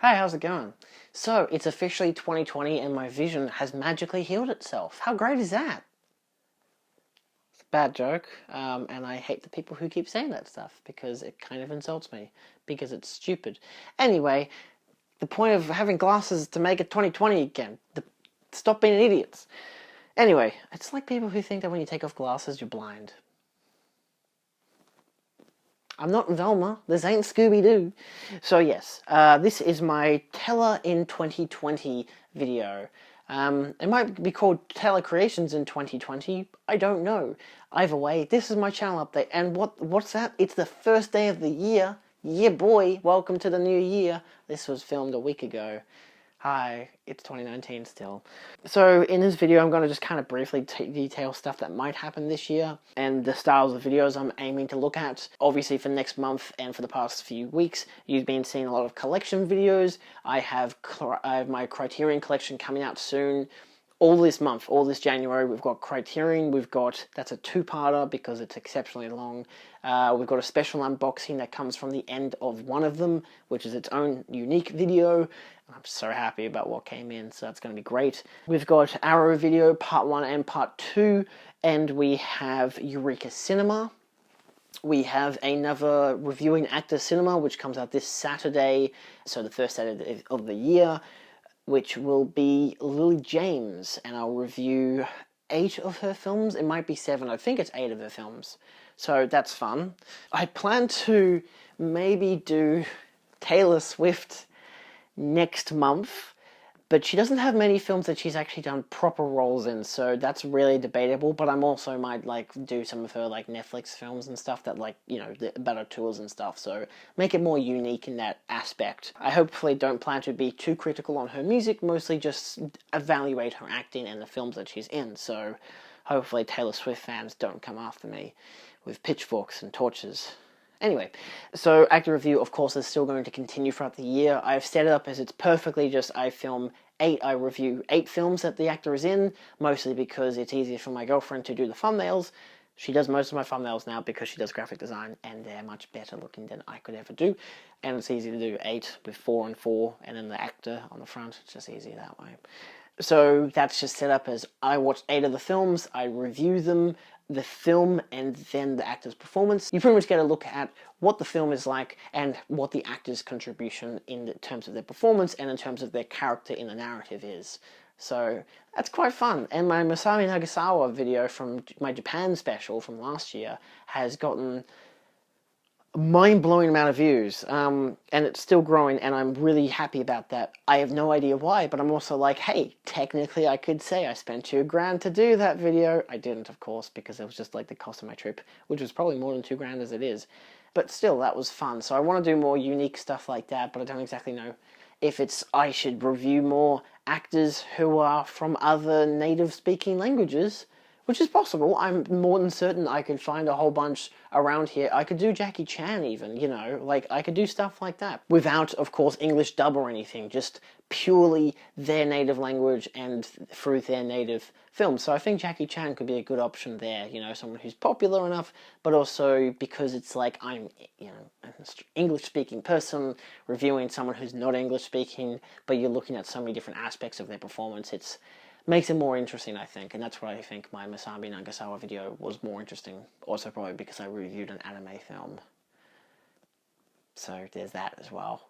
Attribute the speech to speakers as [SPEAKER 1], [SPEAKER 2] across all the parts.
[SPEAKER 1] Hi, how's it going? So, it's officially 2020 and my vision has magically healed itself. How great is that? It's a bad joke, and I hate the people who keep saying that stuff because it kind of insults me, because it's stupid. Anyway, the point of having glasses is to make it 2020 again. Stop being idiots. Anyway, it's like people who think that when you take off glasses, you're blind. I'm not Velma. This ain't Scooby-Doo. So yes, this is my Teller in 2020 video. It might be called Teller Creations in 2020. I don't know. Either way, this is my channel update. And what's that? It's the first day of the year. Yeah, boy. Welcome to the new year. This was filmed a week ago. Hi, it's 2019 still. So in this video I'm going to just kind of briefly detail stuff that might happen this year and the styles of videos I'm aiming to look at. Obviously for next month and for the past few weeks you've been seeing a lot of collection videos. I have my Criterion collection coming out soon. All this month, all this January, we've got Criterion, that's a two-parter because it's exceptionally long. We've got a special unboxing that comes from the end of one of them, which is its own unique video. I'm so happy about what came in, so that's going to be great. We've got Arrow video, part 1 and part 2, and we have Eureka Cinema. We have another Reviewing Actor Cinema, which comes out this Saturday, so the first Saturday of the year, which will be Lily James, and I'll review 8 of her films. It might be 7, I think it's 8 of her films. So that's fun. I plan to maybe do Taylor Swift next month, but she doesn't have many films that she's actually done proper roles in, so that's really debatable. But I'm also might do some of her Netflix films and stuff that about her tours and stuff, so make it more unique in that aspect. I hopefully don't plan to be too critical on her music, mostly just evaluate her acting and the films that she's in, so hopefully Taylor Swift fans don't come after me with pitchforks and torches. Anyway, so actor review, of course, is still going to continue throughout the year. I've set it up as it's perfectly just I review 8 films that the actor is in, mostly because it's easier for my girlfriend to do the thumbnails. She does most of my thumbnails now because she does graphic design, and they're much better looking than I could ever do. And it's easy to do 8 with 4 and 4, and then the actor on the front. It's just easier that way. So that's just set up as I watch 8 of the films, I review them, the film, and then the actor's performance. You pretty much get a look at what the film is like and what the actor's contribution in terms of their performance and in terms of their character in the narrative is. So that's quite fun. And my Masami Nagasawa video from my Japan special from last year has gotten mind-blowing amount of views, and it's still growing, and I'm really happy about that. I have no idea why, but I'm also like, hey, technically I could say I spent $2,000 to do that video. I didn't, of course, because it was just the cost of my trip, which was probably more than $2,000 as it is. But still, that was fun. So I want to do more unique stuff like that, but I don't exactly know if I should review more actors who are from other native-speaking languages, which is possible. I'm more than certain I could find a whole bunch around here. I could do Jackie Chan even, I could do stuff like that. Without, of course, English dub or anything, just purely their native language and through their native films. So I think Jackie Chan could be a good option there, someone who's popular enough, but also because it's I'm, an English-speaking person reviewing someone who's not English-speaking, but you're looking at so many different aspects of their performance. Makes it more interesting, I think, and that's why I think my Masami Nagasawa video was more interesting. Also probably because I reviewed an anime film. So there's that as well.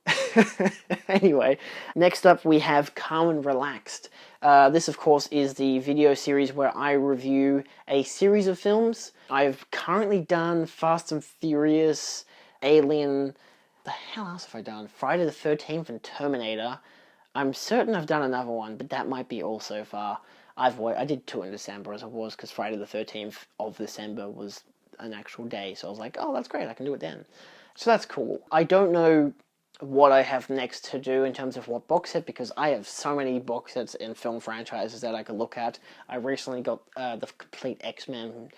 [SPEAKER 1] Anyway, next up we have Calm and Relaxed. This, of course, is the video series where I review a series of films. I've currently done Fast and Furious, Alien, the hell else have I done? Friday the 13th and Terminator. I'm certain I've done another one, but that might be all so far. I did 2 in December as it was, because Friday the 13th of December was an actual day, so I was like, oh, that's great, I can do it then. So that's cool. I don't know what I have next to do in terms of what box set, because I have so many box sets in film franchises that I could look at. I recently got the complete X-Men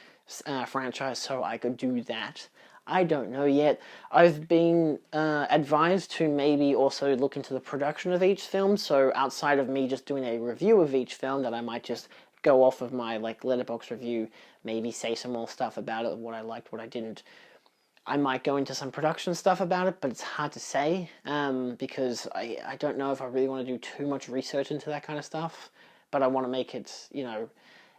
[SPEAKER 1] franchise, so I could do that. I don't know yet. I've been advised to maybe also look into the production of each film, so outside of me just doing a review of each film, that I might just go off of my Letterboxd review, maybe say some more stuff about it, what I liked, what I didn't. I might go into some production stuff about it, but it's hard to say because I don't know if I really want to do too much research into that kind of stuff. But I want to make it,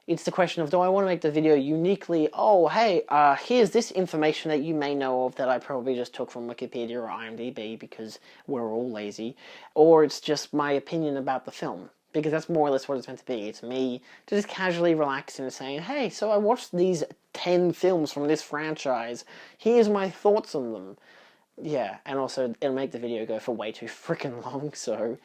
[SPEAKER 1] it's the question of, do I want to make the video uniquely, oh, hey, here's this information that you may know of that I probably just took from Wikipedia or IMDb because we're all lazy, or it's just my opinion about the film. Because that's more or less what it's meant to be. It's me just casually relaxing and saying, hey, so I watched these 10 films from this franchise. Here's my thoughts on them. Yeah, and also it'll make the video go for way too freaking long, so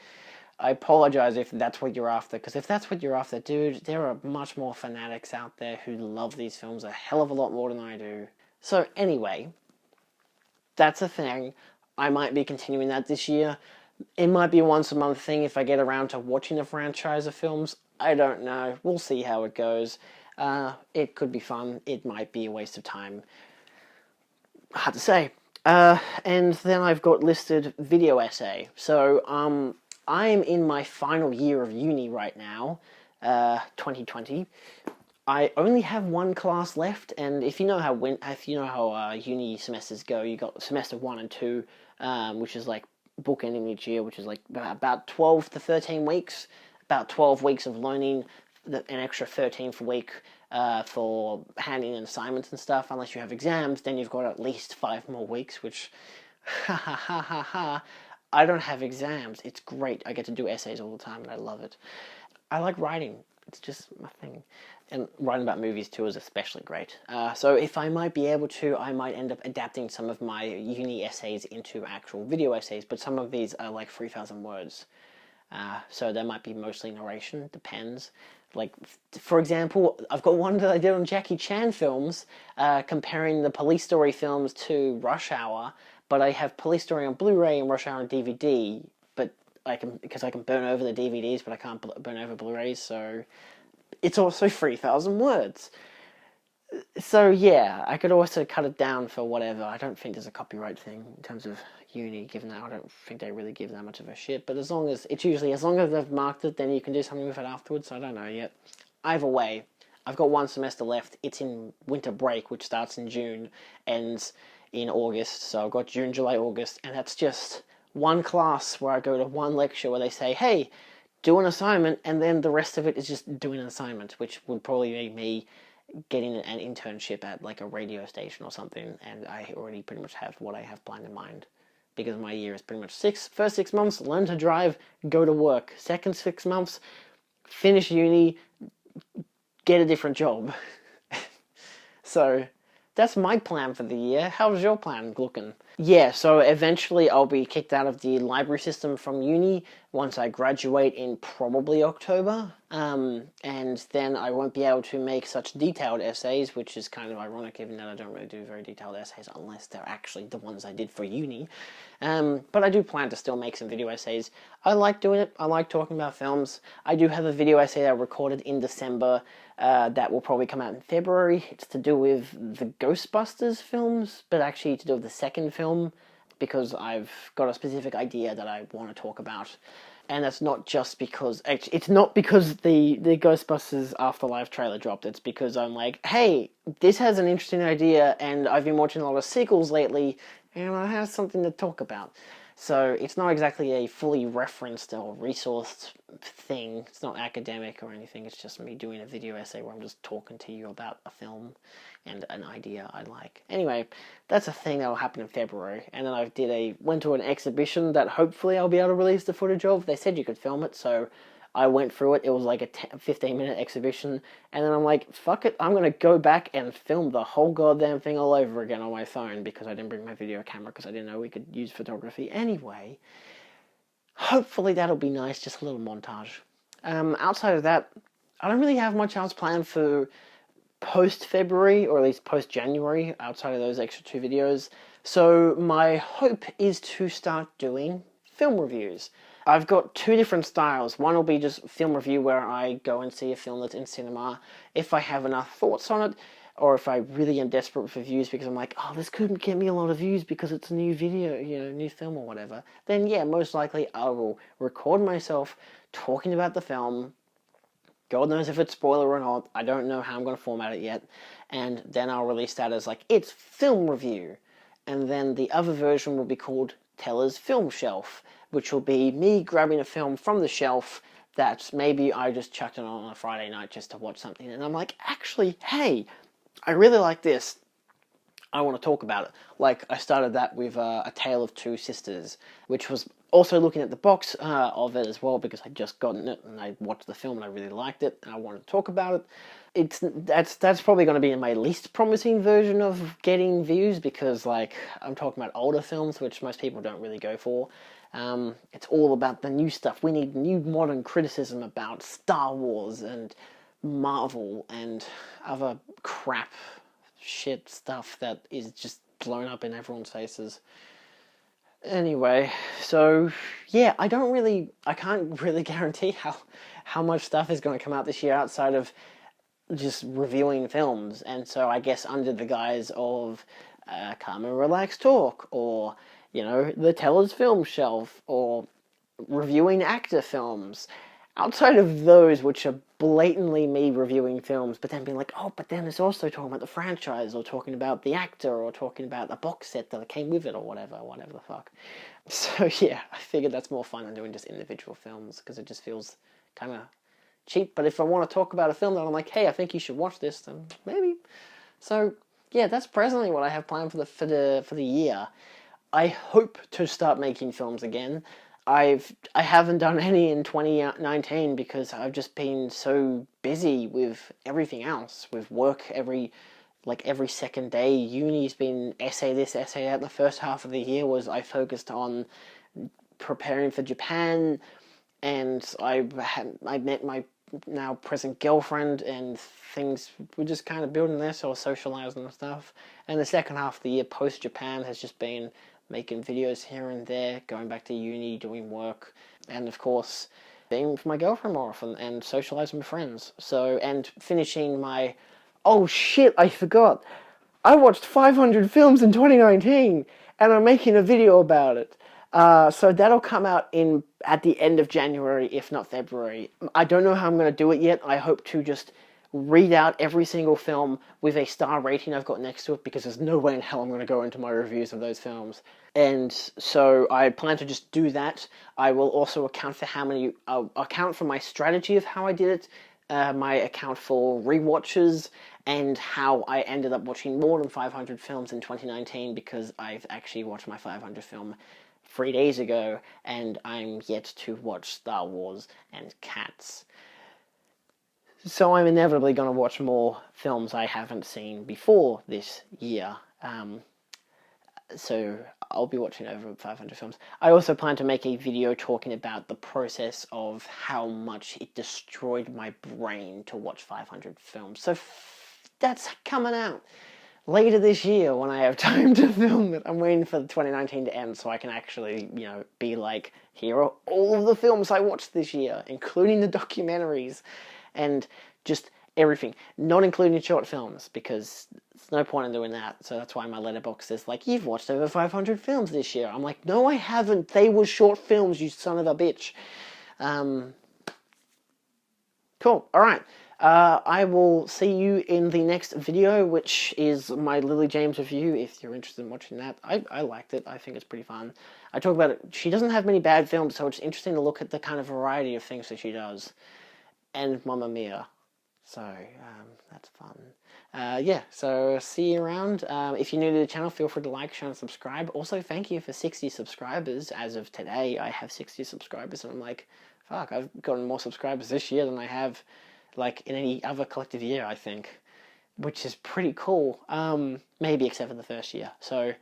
[SPEAKER 1] I apologize if that's what you're after, because if that's what you're after, dude, there are much more fanatics out there who love these films a hell of a lot more than I do. So anyway, that's a thing. I might be continuing that this year. It might be a once a month thing if I get around to watching a franchise of films. I don't know. We'll see how it goes. It could be fun. It might be a waste of time. Hard to say. And then I've got listed video essay. So, I'm in my final year of uni right now, 2020. I only have one class left, and if you know how uni semesters go, you got semester 1 and 2, which is like bookending each year, which is like about 12 to 13 weeks, about 12 weeks of learning, an extra 13th week for handing in assignments and stuff. Unless you have exams, then you've got at least 5 more weeks, which, ha ha ha ha ha, I don't have exams. It's great. I get to do essays all the time, and I love it. I like writing. It's just my thing. And writing about movies too is especially great. So if I might be able to, I might end up adapting some of my uni essays into actual video essays, but some of these are like 3,000 words. So there might be mostly narration, depends. Like, for example, I've got one that I did on Jackie Chan films, comparing the Police Story films to Rush Hour, but I have Police Story on Blu-ray and Rush Hour on DVD, but because I can burn over the DVDs, but I can't burn over Blu-rays, so it's also 3,000 words. So yeah, I could also cut it down for whatever. I don't think there's a copyright thing in terms of uni, given that I don't think they really give that much of a shit. But as long as they've marked it, then you can do something with it afterwards. So I don't know yet. Either way, I've got one semester left. It's in winter break, which starts in June, ends in August. So I've got June, July, August, and that's just one class where I go to one lecture where they say, hey, do an assignment, and then the rest of it is just doing an assignment, which would probably be me getting an internship at like a radio station or something, and I already pretty much have what I have planned in mind. Because my year is pretty much first 6 months, learn to drive, go to work. Second 6 months, finish uni, get a different job. So that's my plan for the year. How's your plan looking? Yeah, so eventually I'll be kicked out of the library system from uni once I graduate in probably October. And then I won't be able to make such detailed essays, which is kind of ironic given that I don't really do very detailed essays unless they're actually the ones I did for uni. But I do plan to still make some video essays. I like doing it. I like talking about films. I do have a video essay that I recorded in December that will probably come out in February. It's to do with the Ghostbusters films, but actually to do with the second film, because I've got a specific idea that I want to talk about. And that's not just because... It's not because the Ghostbusters Afterlife trailer dropped. It's because I'm like, hey, this has an interesting idea, and I've been watching a lot of sequels lately, and I have something to talk about. So it's not exactly a fully referenced or resourced thing. It's not academic or anything. It's just me doing a video essay where I'm just talking to you about a film and an idea I like. Anyway, that's a thing that will happen in February. And then I went to an exhibition that hopefully I'll be able to release the footage of. They said you could film it, so I went through it. It was like a 15-minute exhibition, and then I'm like, fuck it, I'm going to go back and film the whole goddamn thing all over again on my phone, because I didn't bring my video camera, because I didn't know we could use photography anyway. Hopefully that'll be nice, just a little montage. Outside of that, I don't really have much else planned for post-February, or at least post-January, outside of those extra 2 videos. So my hope is to start doing film reviews. I've got 2 different styles. One will be just film review where I go and see a film that's in cinema if I have enough thoughts on it, or if I really am desperate for views because I'm like, oh, this could get me a lot of views because it's a new video, new film or whatever. Then yeah, most likely I will record myself talking about the film. God knows if it's spoiler or not. I don't know how I'm going to format it yet. And then I'll release that as like, it's film review. and then the other version will be called Teller's Film Shelf, which will be me grabbing a film from the shelf that maybe I just chucked it on a Friday night just to watch something, and I'm like, actually, hey, I really like this. I want to talk about it. Like, I started that with A Tale of Two Sisters, which was also looking at the box of it as well, because I'd just gotten it and I watched the film and I really liked it and I wanted to talk about it. That's probably going to be my least promising version of getting views, because like I'm talking about older films, which most people don't really go for. It's all about the new stuff. We need new modern criticism about Star Wars and Marvel and other crap shit stuff that is just blown up in everyone's faces. Anyway, so yeah, I can't really guarantee how much stuff is going to come out this year outside of just reviewing films, and so I guess under the guise of Calm and Relaxed Talk, or the Teller's Film Shelf, or reviewing actor films. Outside of those, which are blatantly me reviewing films, but then being like, oh, but then it's also talking about the franchise, or talking about the actor, or talking about the box set that came with it, or whatever the fuck. So yeah, I figured that's more fun than doing just individual films, because it just feels kind of cheap. But if I want to talk about a film that I'm like, hey, I think you should watch this, then maybe. So yeah, that's presently what I have planned for the year. I hope to start making films again. I haven't done any in 2019 because I've just been so busy with everything else, with work every second day. Uni's been essay this, essay that. The first half of the year I focused on preparing for Japan, and I met my now present girlfriend, and things were just kind of building there, so I was socializing and stuff. And the second half of the year post Japan has just been making videos here and there, going back to uni, doing work, and of course being with my girlfriend more often and socializing with friends. So, and finishing my... Oh shit, I forgot! I watched 500 films in 2019, and I'm making a video about it. So that'll come out at the end of January, if not February. I don't know how I'm going to do it yet. I hope to just read out every single film with a star rating I've got next to it, because there's no way in hell I'm going to go into my reviews of those films. And so I plan to just do that. I will also account for my strategy of how I did it, my account for rewatches, and how I ended up watching more than 500 films in 2019, because I've actually watched my 500 film 3 days ago, and I'm yet to watch Star Wars and Cats. So I'm inevitably going to watch more films I haven't seen before this year. So I'll be watching over 500 films. I also plan to make a video talking about the process of how much it destroyed my brain to watch 500 films. So that's coming out later this year when I have time to film it. I'm waiting for 2019 to end so I can actually, be like, here are all of the films I watched this year, including the documentaries, and just everything, not including short films, because there's no point in doing that. So that's why my letterbox is like, you've watched over 500 films this year. I'm like, no, I haven't. They were short films, you son of a bitch. Cool. All right. I will see you in the next video, which is my Lily James review, if you're interested in watching that. I liked it. I think it's pretty fun. I talk about it. She doesn't have many bad films, so it's interesting to look at the kind of variety of things that she does. And Mamma Mia. So, that's fun. Yeah, so see you around. If you're new to the channel, feel free to like, share, and subscribe. Also, thank you for 60 subscribers. As of today, I have 60 subscribers, and I'm like, fuck, I've gotten more subscribers this year than I have, like, in any other collective year, I think. Which is pretty cool. Maybe except for the first year. So,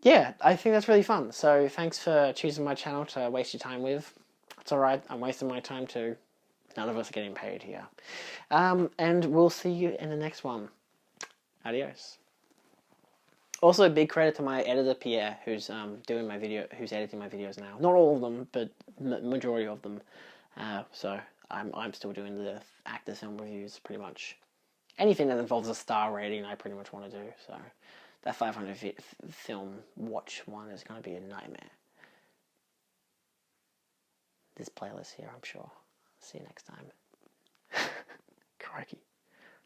[SPEAKER 1] yeah, I think that's really fun. So, thanks for choosing my channel to waste your time with. It's alright, I'm wasting my time too. None of us are getting paid here. And we'll see you in the next one. Adios. Also, a big credit to my editor Pierre, who's editing my videos now. Not all of them, but majority of them. So I'm still doing the actor film reviews pretty much. Anything that involves a star rating, I pretty much want to do. So that 500 film watch one is going to be a nightmare. This playlist here, I'm sure. See you next time. Crikey.